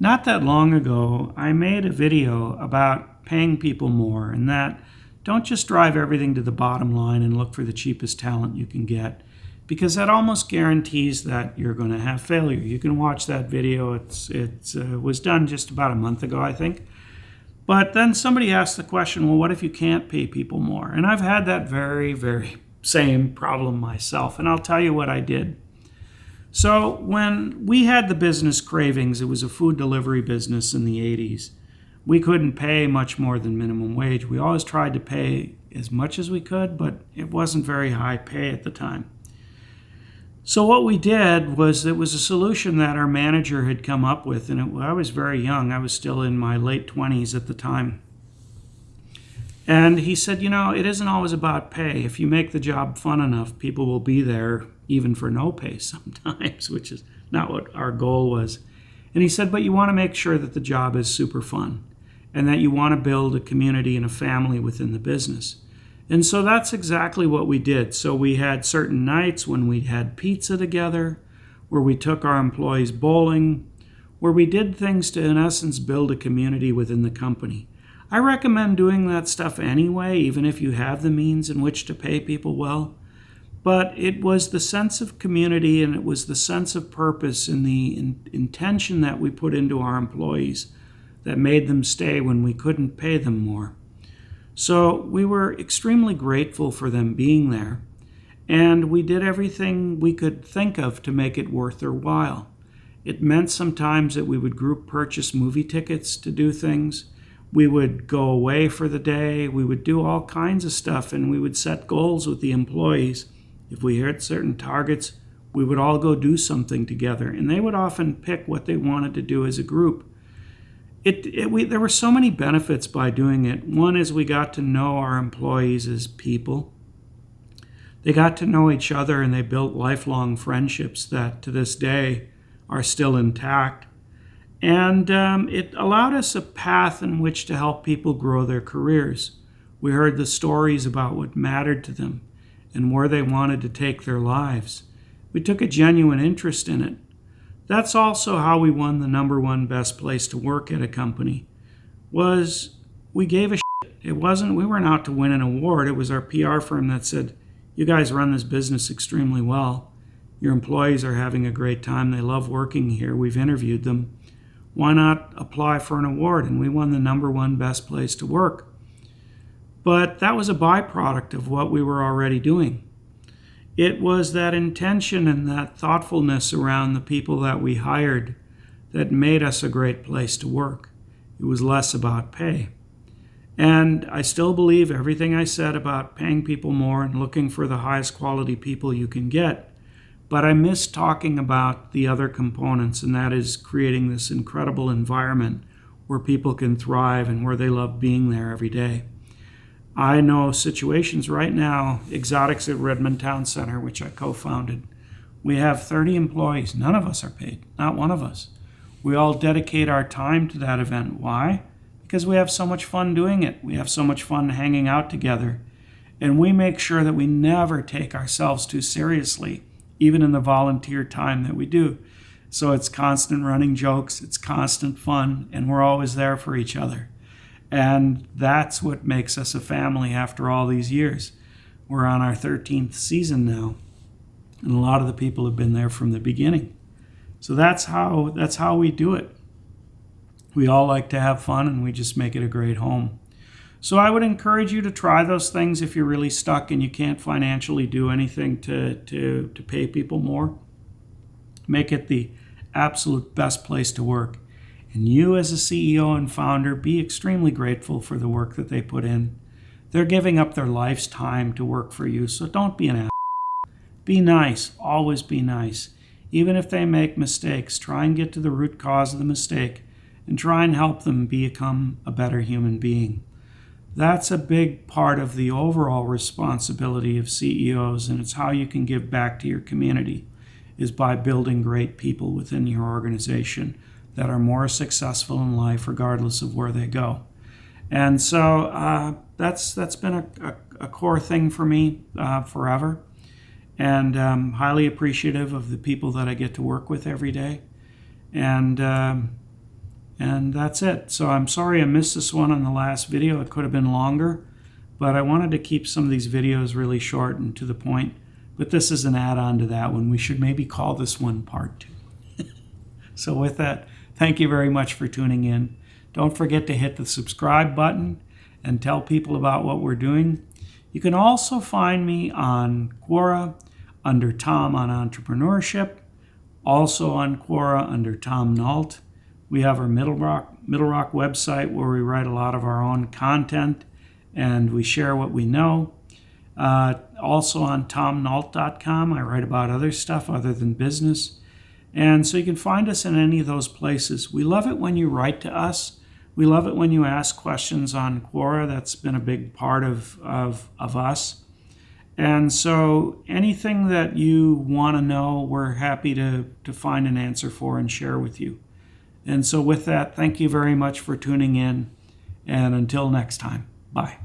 Not that long ago, I made a video about paying people more, and that don't just drive everything to the bottom line and look for the cheapest talent you can get, because that almost guarantees that you're going to have failure. You can watch that video. It was done just about a month ago, I think. But then somebody asked the question, well, what if you can't pay people more? And I've had that very, very same problem myself, and I'll tell you what I did. So when we had the business Cravings, it was a food delivery business in the 80s. We couldn't pay much more than minimum wage. We always tried to pay as much as we could, but it wasn't very high pay at the time. So what we did was, it was a solution that our manager had come up with, and I was very young. I was still in my late 20s at the time. And he said, it isn't always about pay. If you make the job fun enough, people will be there even for no pay sometimes, which is not what our goal was. And he said, but you want to make sure that the job is super fun and that you want to build a community and a family within the business. And so that's exactly what we did. So we had certain nights when we had pizza together, where we took our employees bowling, where we did things to, in essence, build a community within the company. I recommend doing that stuff anyway, even if you have the means in which to pay people well. But it was the sense of community, and it was the sense of purpose and the intention that we put into our employees that made them stay when we couldn't pay them more. So we were extremely grateful for them being there, and we did everything we could think of to make it worth their while. It meant sometimes that we would group purchase movie tickets to do things. We would go away for the day. We would do all kinds of stuff, and we would set goals with the employees. If we hit certain targets, we would all go do something together, and they would often pick what they wanted to do as a group. There were so many benefits by doing it. One is we got to know our employees as people. They got to know each other, and they built lifelong friendships that to this day are still intact. And it allowed us a path in which to help people grow their careers. We heard the stories about what mattered to them and where they wanted to take their lives. We took a genuine interest in it. That's also how we won the #1 best place to work at a company, was we gave a shit. We weren't out to win an award. It was our PR firm that said, you guys run this business extremely well. Your employees are having a great time. They love working here. We've interviewed them. Why not apply for an award? And we won the #1 best place to work. But that was a byproduct of what we were already doing. It was that intention and that thoughtfulness around the people that we hired that made us a great place to work. It was less about pay. And I still believe everything I said about paying people more and looking for the highest quality people you can get. But I miss talking about the other components, and that is creating this incredible environment where people can thrive and where they love being there every day. I know situations right now, Exotics at Redmond Town Center, which I co-founded. We have 30 employees. None of us are paid, not one of us. We all dedicate our time to that event. Why? Because we have so much fun doing it. We have so much fun hanging out together. And we make sure that we never take ourselves too seriously, even in the volunteer time that we do. So it's constant running jokes, it's constant fun, and we're always there for each other. And that's what makes us a family after all these years. We're on our 13th season now, and a lot of the people have been there from the beginning. So that's how we do it. We all like to have fun, and we just make it a great home. So I would encourage you to try those things if you're really stuck and you can't financially do anything to pay people more. Make it the absolute best place to work. And you as a CEO and founder, be extremely grateful for the work that they put in. They're giving up their life's time to work for you, so don't be an ass. Be nice. Always be nice. Even if they make mistakes, try and get to the root cause of the mistake and try and help them become a better human being. That's a big part of the overall responsibility of CEOs, and it's how you can give back to your community, is by building great people within your organization that are more successful in life regardless of where they go. And so that's been a core thing for me forever. And I'm highly appreciative of the people that I get to work with every day. And And that's it. So I'm sorry I missed this one on the last video. It could have been longer, but I wanted to keep some of these videos really short and to the point. But this is an add-on to that one. We should maybe call this one part 2. So with that, thank you very much for tuning in. Don't forget to hit the subscribe button and tell people about what we're doing. You can also find me on Quora under Tom on Entrepreneurship, also on Quora under Tom Nault. We have our Middlerock website where we write a lot of our own content and we share what we know. Also on tomnault.com, I write about other stuff other than business. And so you can find us in any of those places. We love it when you write to us. We love it when you ask questions on Quora. That's been a big part of us. And so anything that you want to know, we're happy to find an answer for and share with you. And so with that, thank you very much for tuning in. And until next time, bye.